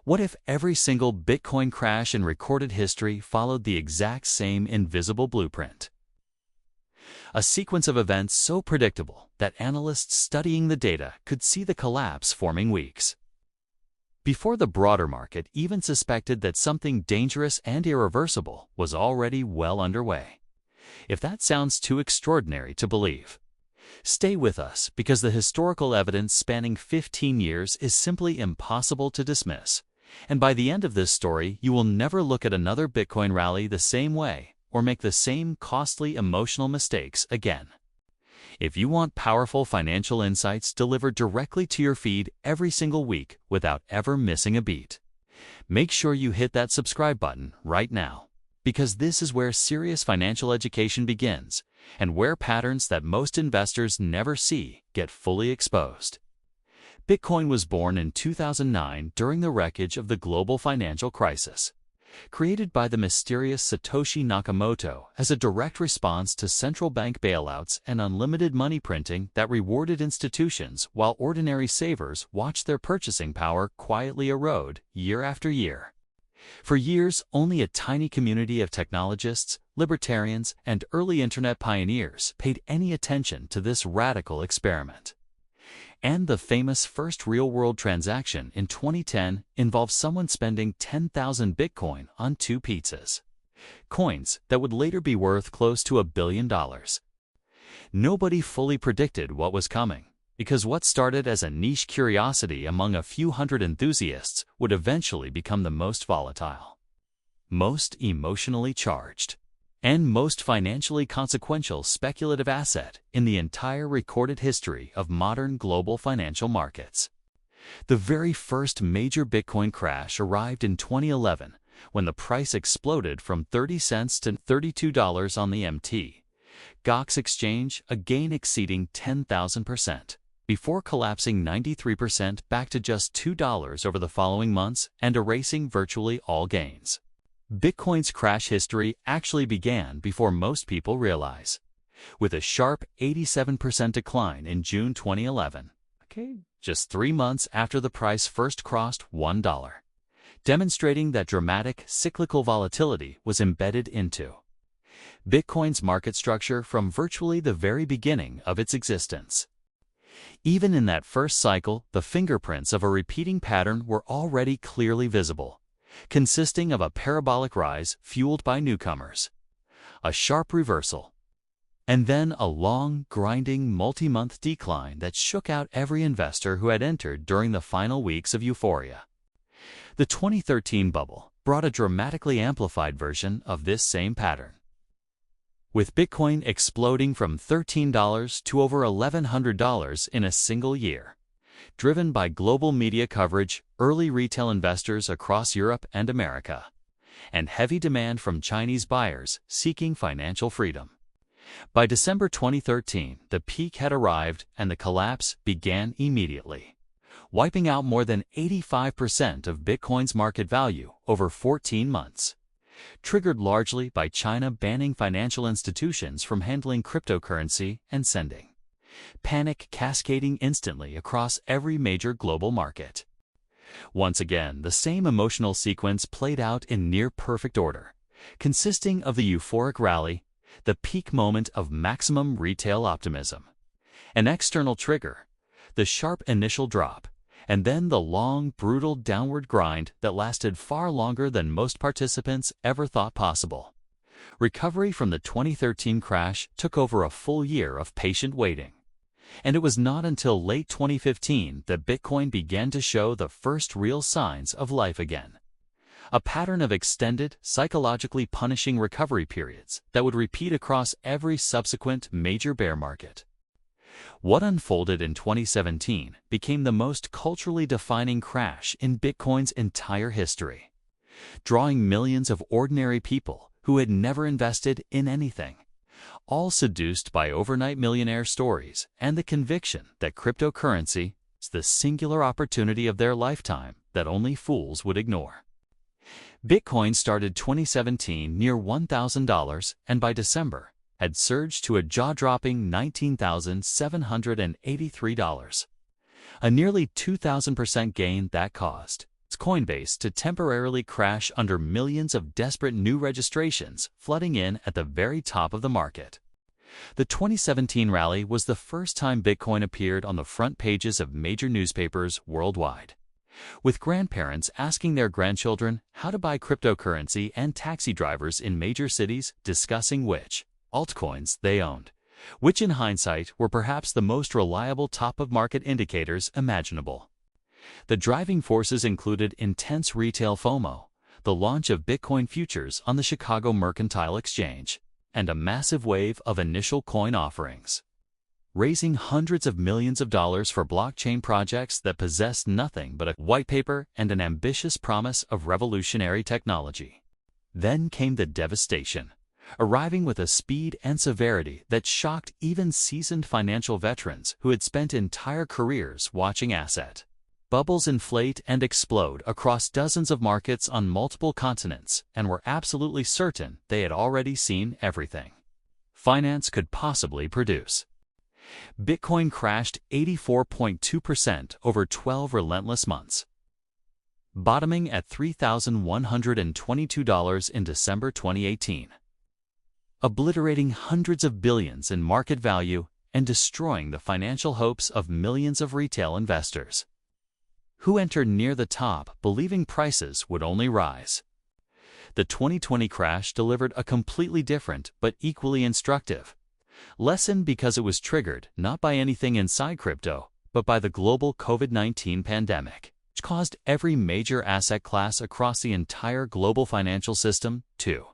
What if every single Bitcoin crash in recorded history followed the exact same invisible blueprint? A sequence of events so predictable that analysts studying the data could see the collapse forming weeks before the broader market even suspected that something dangerous and irreversible was already well underway. If that sounds too extraordinary to believe, stay with us because the historical evidence spanning 15 years is simply impossible to dismiss. And by the end of this story, you will never look at another Bitcoin rally the same way or make the same costly emotional mistakes again. If you want powerful financial insights delivered directly to your feed every single week without ever missing a beat, make sure you hit that subscribe button right now, because this is where serious financial education begins and where patterns that most investors never see get fully exposed. Bitcoin was born in 2009 during the wreckage of the global financial crisis, created by the mysterious Satoshi Nakamoto as a direct response to central bank bailouts and unlimited money printing that rewarded institutions while ordinary savers watched their purchasing power quietly erode year after year. For years, only a tiny community of technologists, libertarians, and early internet pioneers paid any attention to this radical experiment. And the famous first real-world transaction in 2010 involved someone spending 10,000 Bitcoin on 2 pizzas, coins that would later be worth close to $1 billion. Nobody fully predicted what was coming, because what started as a niche curiosity among a few hundred enthusiasts would eventually become the most volatile, most emotionally charged, and most financially consequential speculative asset in the entire recorded history of modern global financial markets. The very first major Bitcoin crash arrived in 2011 when the price exploded from 30 cents to $32 on the MT. Gox exchange, a gain exceeding 10,000%, before collapsing 93% back to just $2 over the following months and erasing virtually all gains. Bitcoin's crash history actually began before most people realize, with a sharp 87% decline in June 2011, just 3 months after the price first crossed $1, demonstrating that dramatic cyclical volatility was embedded into Bitcoin's market structure from virtually the very beginning of its existence. Even in that first cycle, the fingerprints of a repeating pattern were already clearly visible, consisting of a parabolic rise fueled by newcomers, a sharp reversal, and then a long, grinding, multi-month decline that shook out every investor who had entered during the final weeks of euphoria. The 2013 bubble brought a dramatically amplified version of this same pattern, with Bitcoin exploding from $13 to over $1,100 in a single year, driven by global media coverage, early retail investors across Europe and America, and heavy demand from Chinese buyers seeking financial freedom. By December 2013, the peak had arrived and the collapse began immediately, wiping out more than 85% of Bitcoin's market value over 14 months, triggered largely by China banning financial institutions from handling cryptocurrency and sending panic cascading instantly across every major global market. Once again, the same emotional sequence played out in near-perfect order, consisting of the euphoric rally, the peak moment of maximum retail optimism, an external trigger, the sharp initial drop, and then the long, brutal downward grind that lasted far longer than most participants ever thought possible. Recovery from the 2013 crash took over a full year of patient waiting. And it was not until late 2015 that Bitcoin began to show the first real signs of life again. A pattern of extended, psychologically punishing recovery periods that would repeat across every subsequent major bear market. What unfolded in 2017 became the most culturally defining crash in Bitcoin's entire history, drawing millions of ordinary people who had never invested in anything, all seduced by overnight millionaire stories and the conviction that cryptocurrency is the singular opportunity of their lifetime that only fools would ignore. Bitcoin started 2017 near $1,000 and by December had surged to a jaw-dropping $19,783, a nearly 2,000% gain that caused its caused Coinbase to temporarily crash under millions of desperate new registrations flooding in at the very top of the market. The 2017 rally was the first time Bitcoin appeared on the front pages of major newspapers worldwide, with grandparents asking their grandchildren how to buy cryptocurrency and taxi drivers in major cities discussing which altcoins they owned, which in hindsight were perhaps the most reliable top-of-market indicators imaginable. The driving forces included intense retail FOMO, the launch of Bitcoin futures on the Chicago Mercantile Exchange, and a massive wave of initial coin offerings, raising hundreds of millions of dollars for blockchain projects that possessed nothing but a white paper and an ambitious promise of revolutionary technology. Then came the devastation, arriving with a speed and severity that shocked even seasoned financial veterans who had spent entire careers watching asset bubbles inflate and explode across dozens of markets on multiple continents and were absolutely certain they had already seen everything finance could possibly produce. Bitcoin crashed 84.2% over 12 relentless months, bottoming at $3,122 in December 2018, obliterating hundreds of billions in market value and destroying the financial hopes of millions of retail investors who entered near the top believing prices would only rise. The 2020 crash delivered a completely different but equally instructive lesson because it was triggered not by anything inside crypto, but by the global COVID-19 pandemic, which caused every major asset class across the entire global financial system to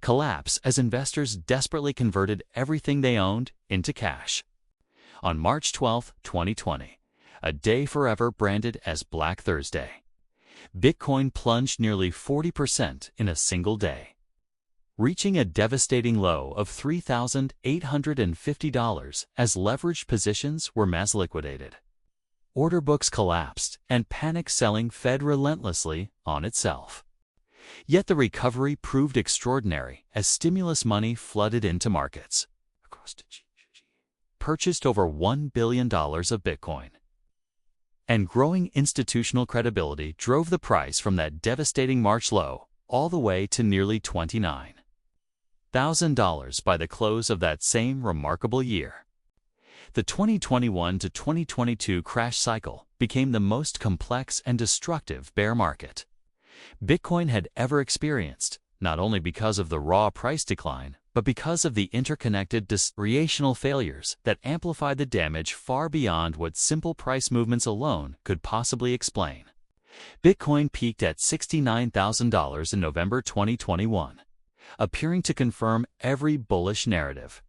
collapse as investors desperately converted everything they owned into cash. On March 12, 2020, a day forever branded as Black Thursday, Bitcoin plunged nearly 40% in a single day, reaching a devastating low of $3,850 as leveraged positions were mass liquidated. Order books collapsed and panic selling fed relentlessly on itself. Yet the recovery proved extraordinary as stimulus money flooded into markets, purchased over $1 billion of Bitcoin, and growing institutional credibility drove the price from that devastating March low all the way to nearly $29,000 by the close of that same remarkable year. The 2021 to 2022 crash cycle became the most complex and destructive bear market Bitcoin had ever experienced, not only because of the raw price decline, but because of the interconnected recreational failures that amplified the damage far beyond what simple price movements alone could possibly explain. Bitcoin peaked at $69,000 in November 2021, appearing to confirm every bullish narrative.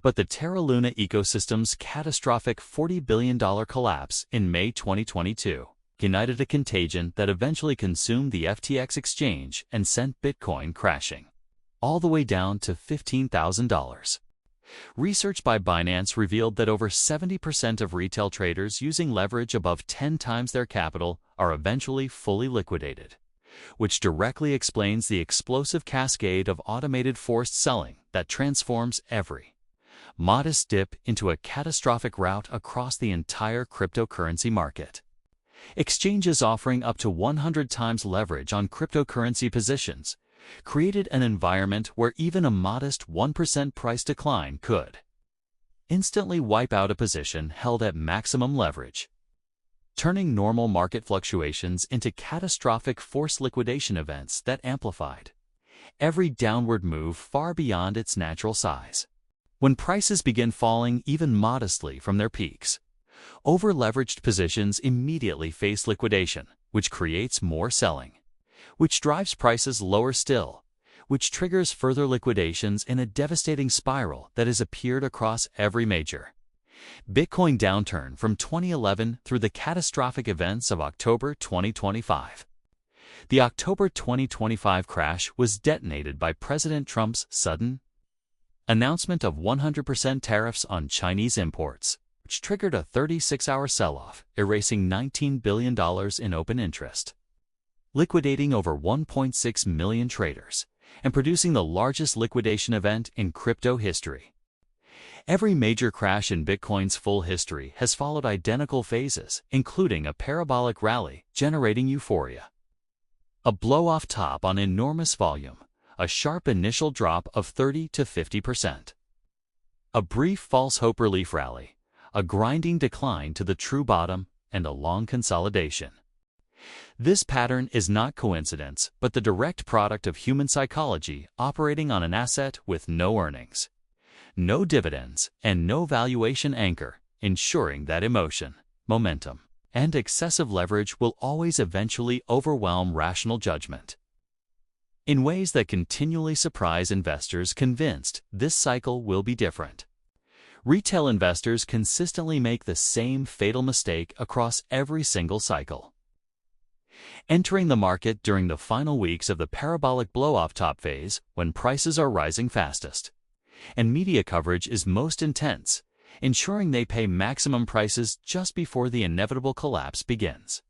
But the Terra Luna ecosystem's catastrophic $40 billion collapse in May 2022 ignited a contagion that eventually consumed the FTX exchange and sent Bitcoin crashing all the way down to $15,000. Research by Binance revealed that over 70% of retail traders using leverage above 10 times their capital are eventually fully liquidated, which directly explains the explosive cascade of automated forced selling that transforms every modest dip into a catastrophic rout across the entire cryptocurrency market. Exchanges offering up to 100 times leverage on cryptocurrency positions created an environment where even a modest 1% price decline could instantly wipe out a position held at maximum leverage, turning normal market fluctuations into catastrophic forced liquidation events that amplified every downward move far beyond its natural size. When prices begin falling even modestly from their peaks, over-leveraged positions immediately face liquidation, which creates more selling, which drives prices lower still, which triggers further liquidations in a devastating spiral that has appeared across every major Bitcoin downturn from 2011 through the catastrophic events of October 2025. The October 2025 crash was detonated by President Trump's sudden announcement of 100% tariffs on Chinese imports, which triggered a 36-hour sell-off, erasing $19 billion in open interest, liquidating over 1.6 million traders, and producing the largest liquidation event in crypto history. Every major crash in Bitcoin's full history has followed identical phases, including a parabolic rally generating euphoria, a blow-off top on enormous volume, a sharp initial drop of 30 to 50%, a brief false hope relief rally, a grinding decline to the true bottom, and a long consolidation. This pattern is not coincidence, but the direct product of human psychology operating on an asset with no earnings, no dividends, and no valuation anchor, ensuring that emotion, momentum, and excessive leverage will always eventually overwhelm rational judgment in ways that continually surprise investors convinced this cycle will be different. Retail investors consistently make the same fatal mistake across every single cycle, entering the market during the final weeks of the parabolic blow-off top phase when prices are rising fastest and media coverage is most intense, ensuring they pay maximum prices just before the inevitable collapse begins.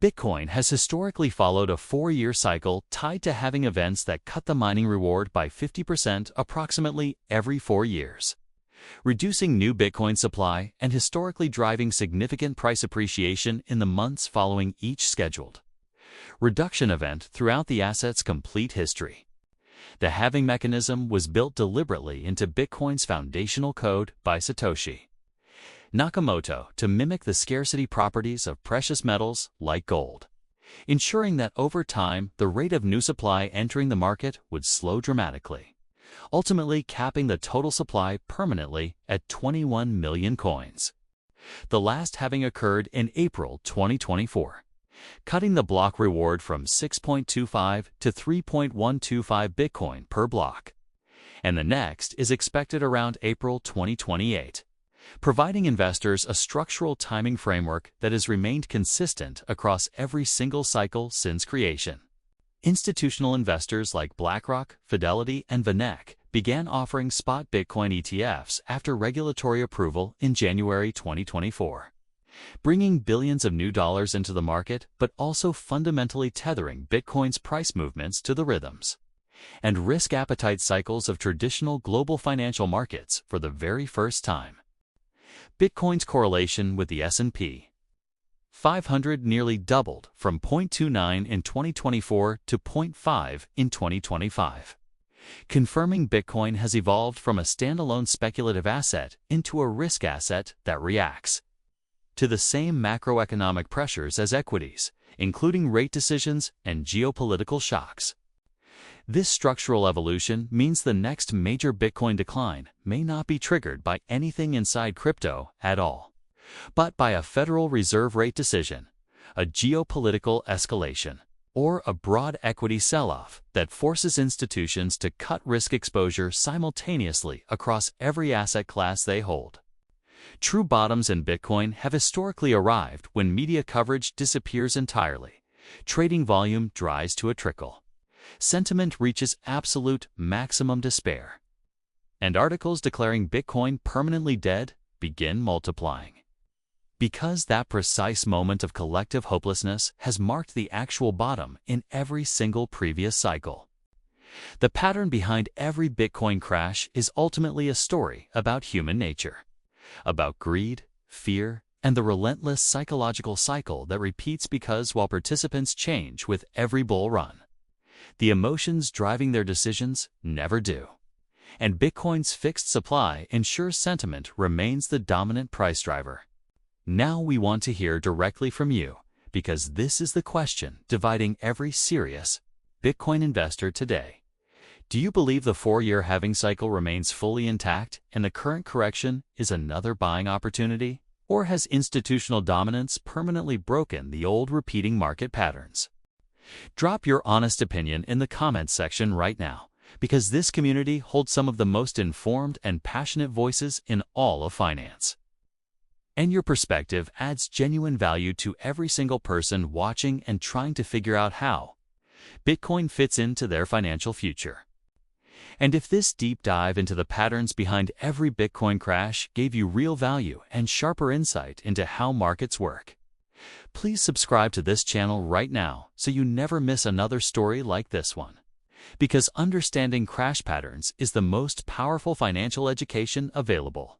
Bitcoin has historically followed a 4-year cycle tied to having events that cut the mining reward by 50% approximately every 4 years, reducing new Bitcoin supply and historically driving significant price appreciation in the months following each scheduled reduction event throughout the asset's complete history. The halving mechanism was built deliberately into Bitcoin's foundational code by Satoshi Nakamoto to mimic the scarcity properties of precious metals like gold, ensuring that over time the rate of new supply entering the market would slow dramatically, ultimately capping the total supply permanently at 21 million coins, the last having occurred in April 2024, cutting the block reward from 6.25 to 3.125 Bitcoin per block, and the next is expected around April 2028, providing investors a structural timing framework that has remained consistent across every single cycle since creation. Institutional investors like BlackRock, Fidelity, and VanEck began offering spot Bitcoin ETFs after regulatory approval in January 2024, bringing billions of new dollars into the market but also fundamentally tethering Bitcoin's price movements to the rhythms and risk appetite cycles of traditional global financial markets for the very first time. Bitcoin's correlation with the S&P 500 nearly doubled from 0.29 in 2024 to 0.5 in 2025, confirming Bitcoin has evolved from a standalone speculative asset into a risk asset that reacts to the same macroeconomic pressures as equities, including rate decisions and geopolitical shocks. This structural evolution means the next major Bitcoin decline may not be triggered by anything inside crypto at all, but by a Federal Reserve rate decision, a geopolitical escalation, or a broad equity sell-off that forces institutions to cut risk exposure simultaneously across every asset class they hold. True bottoms in Bitcoin have historically arrived when media coverage disappears entirely, trading volume dries to a trickle, sentiment reaches absolute maximum despair, and articles declaring Bitcoin permanently dead begin multiplying. Because that precise moment of collective hopelessness has marked the actual bottom in every single previous cycle. The pattern behind every Bitcoin crash is ultimately a story about human nature, about greed, fear, and the relentless psychological cycle that repeats because while participants change with every bull run, the emotions driving their decisions never do. And Bitcoin's fixed supply ensures sentiment remains the dominant price driver. Now we want to hear directly from you, because this is the question dividing every serious Bitcoin investor today. Do you believe the 4-year halving cycle remains fully intact and the current correction is another buying opportunity? Or has institutional dominance permanently broken the old repeating market patterns? Drop your honest opinion in the comments section right now, because this community holds some of the most informed and passionate voices in all of finance. And your perspective adds genuine value to every single person watching and trying to figure out how Bitcoin fits into their financial future. And if this deep dive into the patterns behind every Bitcoin crash gave you real value and sharper insight into how markets work, please subscribe to this channel right now so you never miss another story like this one. Because understanding crash patterns is the most powerful financial education available.